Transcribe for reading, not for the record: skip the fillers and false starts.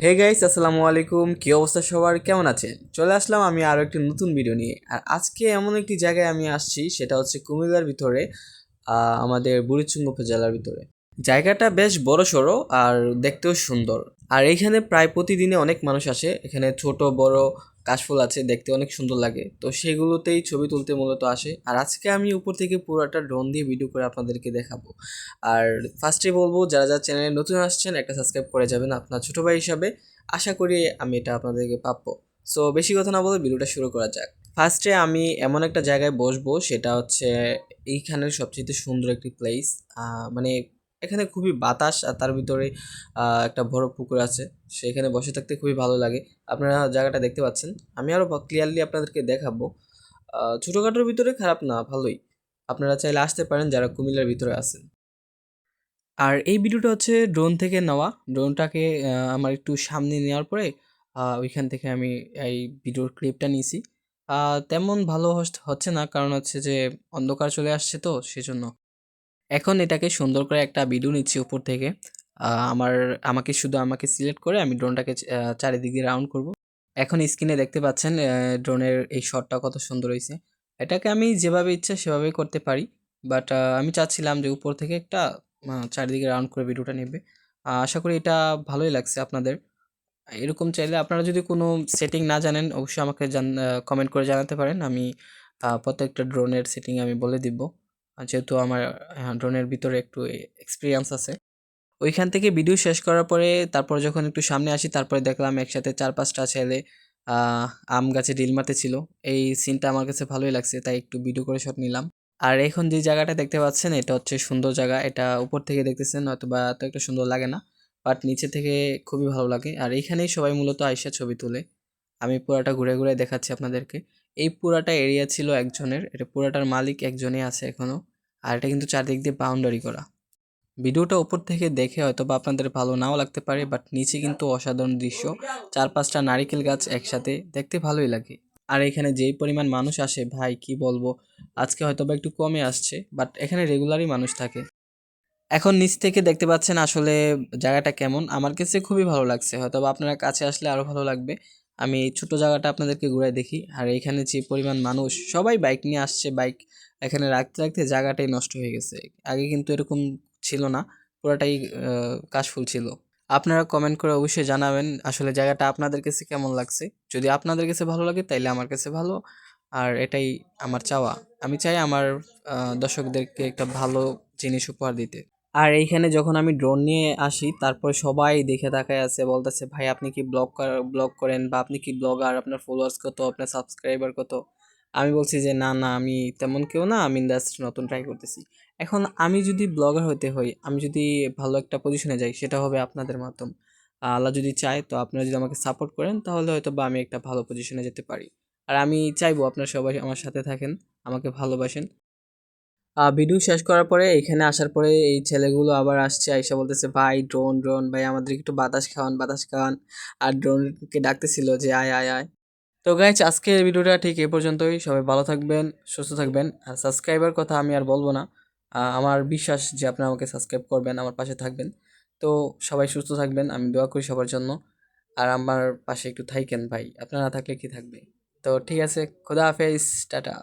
Hey guys, আসসালামু আলাইকুম। কি অবস্থা সবার, কেমন আছেন? চলে আসলাম আমি আরও একটি নতুন ভিডিও নিয়ে। আর আজকে এমন একটি জায়গায় আমি আসছি, সেটা হচ্ছে কুমিল্লার ভিতরে, আমাদের বুড়িচুঙ্গ উপজেলার ভিতরে। জায়গাটা বেশ বড় সড়ো আর দেখতেও সুন্দর। আর এইখানে প্রায় প্রতিদিনে অনেক মানুষ আসে। এখানে ছোট বড় কাশফুল আছে, দেখতে অনেক সুন্দর লাগে, তো সেগুলোতেই ছবি তুলতে মূলত আসে। আর আজকে আমি উপর থেকে পুরোটা ড্রোন দিয়ে ভিডিও করে আপনাদেরকে দেখাবো। আর ফার্স্টে বলবো, যারা যারা চ্যানেলে নতুন আসছেন একটা সাবস্ক্রাইব করে যাবেন আপনার ছোট ভাই হিসাবে। আশা করি আমি এটা আপনাদেরকে প্রাপ্য। সো বেশি কথা না বলে ভিডিওটা শুরু করা যাক। ফার্স্টে আমি এমন একটা জায়গায় বসবো, সেটা হচ্ছে এইখানের সবচেয়ে সুন্দর একটি প্লেস। মানে এখানে খুবই বাতাস, আর তার ভিতরে একটা বড় পুকুর আছে। সেখানে বসে থাকতে খুবই ভালো লাগে। আপনারা জায়গাটা দেখতে পাচ্ছেন, আমি আরও ক্লিয়ারলি আপনাদেরকে দেখাবো। ছোটোখাটোর ভিতরে খারাপ না, ভালোই। আপনারা চাইলে আসতে পারেন যারা কুমিল্লার ভিতরে আছেন। আর এই ভিডিওটা হচ্ছে ড্রোন থেকে নেওয়া। ড্রোনটাকে আমার একটু সামনে নেওয়ার পরে ওইখান থেকে আমি এই ভিডিওর ক্লিপটা নিয়েছি। তেমন ভালো হচ্ছে না, কারণ হচ্ছে যে অন্ধকার চলে আসছে, তো সেজন্য এখন এটাকে সুন্দর করে একটা ভিডিও নিচ্ছি উপর থেকে। আমার আমাকে সিলেক্ট করে আমি ড্রোনটাকে চারিদিক দিয়ে রাউন্ড করব। এখন স্ক্রিনে দেখতে পাচ্ছেন ড্রোনের এই শটটা কত সুন্দর হয়েছে। এটাকে আমি যেভাবে ইচ্ছা সেভাবেই করতে পারি, বাট আমি চাচ্ছিলাম যে উপর থেকে একটা চারিদিকে রাউন্ড করে ভিডিওটা নেবে। আশা করি এটা ভালোই লাগছে আপনাদের। এরকম চাইলে আপনারা যদি কোনো সেটিং না জানেন, অবশ্যই আমাকে কমেন্ট করে জানাতে পারেন। আমি প্রত্যেকটা ড্রোনের সেটিং আমি বলে দিব, যেহেতু আমার ড্রোনের ভিতরে একটু এক্সপিরিয়েন্স আছে। ওইখান থেকে ভিডিও শেষ করার পরে তারপর যখন একটু সামনে আসি, তারপরে দেখলাম একসাথে ৪-৫টা ছেলে আহ, আম গাছে ডিল মারতেছিল। এই সিনটা আমার কাছে ভালোই লাগছে, তাই একটু ভিডিও করে শট নিলাম। আর এখন যে জায়গাটা দেখতে পাচ্ছেন, এটা হচ্ছে সুন্দর জায়গা। এটা উপর থেকে দেখতেছেন হয়তো বা এত একটা সুন্দর লাগে না, বাট নিচে থেকে খুবই ভালো লাগে। আর এইখানেই সবাই মূলত আইসা ছবি তুলে। আমি পুরাটা ঘুরে ঘুরে দেখাচ্ছি আপনাদেরকে। এই পুরাটা এরিয়া ছিল একজনের, এটা পুরাটার মালিক একজনই আছে এখনো। আর এটা কিন্তু চারদিক দিয়ে বাউন্ডারি করা। ভিডিওটা উপর থেকে দেখে হয়তো বা আপনাদের ভালো নাও লাগতে পারে, বাট নিচে কিন্তু অসাধারণ দৃশ্য। 4-5টা নারিকেল গাছ একসাথে, দেখতে ভালোই লাগে। আর এখানে যেই পরিমাণ মানুষ আসে ভাই, কি বলবো। আজকে হয়তো বা একটু কমে আসছে, বাট এখানে রেগুলারই মানুষ থাকে। এখন নিচ থেকে দেখতে পাচ্ছেন আসলে জায়গাটা কেমন। আমার কাছে খুবই ভালো লাগছে, হয়তো বা আপনারা কাছে আসলে আরো ভালো লাগবে। আমি এই ছোট জায়গাটা আপনাদেরকে ঘুরাই দেখি। আর এখানে যে পরিমাণ মানুষ, সবাই বাইক নিয়ে আসছে। বাইক এখানে রাখতে রাখতে জায়গাটাই নষ্ট হয়ে গেছে। আগে কিন্তু এরকম ছিল না, পুরোটাই কাশফুল ছিল। আপনারা কমেন্ট করে অবশ্যই জানাবেন আসলে জায়গাটা আপনাদের কাছে কেমন লাগছে। যদি আপনাদের কাছে ভালো লাগে তাইলে আমার কাছে ভালো। আর এটাই আমার চাওয়া। আমি চাই আমার দর্শকদেরকে একটা ভালো জিনিস উপহার দিতে। আর এইখানে যখন আমি ড্রোন নিয়ে আসি, তারপরে সবাই দেখে তাকায় আছে, বলতেছে ভাই আপনি কি ব্লগ করেন, বা আপনি কি ব্লগার, আপনার ফলোয়ার্স কত, আপনার সাবস্ক্রাইবার কত? আমি বলছি যে না না, আমি তেমন কেউ না, আমি জাস্ট নতুন ট্রাই করতেছি। এখন আমি যদি ব্লগার হতে হই, আমি যদি ভালো একটা পজিশনে যাই, সেটা হবে আপনাদের মাধ্যম। আল্লাহ যদি চায়, তো আপনারা যদি আমাকে সাপোর্ট করেন, তাহলে হয়তো বা আমি একটা ভালো পজিশনে যেতে পারি। আর আমি চাইবো আপনারা সবাই আমার সাথে থাকেন, আমাকে ভালোবাসেন। ভিডিও শেষ করার পরে এখানে আসার পরে এই ছেলেগুলো আবার আসছে, আইসা বলতেছে ভাই ড্রোন ড্রোন ভাই, আমাদের একটু বাতাস খাওয়ান, বাতাস খাওয়ান। আর ড্রোনকে ডাকতেছিল যে আয় আয় আয়। তো গাইজ, আজকের ভিডিওটা ঠিক এ পর্যন্তই। সবাই ভালো থাকবেন, সুস্থ থাকবেন। আর সাবস্ক্রাইবার কথা আমি আর বলবো না। আমার বিশ্বাস যে আপনারা আমাকে সাবস্ক্রাইব করবেন, আমার পাশে থাকবেন। তো সবাই সুস্থ থাকবেন, আমি দোয়া করি সবার জন্য। আর আমার পাশে একটু থাইকেন ভাই, আপনারা না থাকলে কি থাকবে। তো ঠিক আছে, খোদা হাফেজ, টাটা।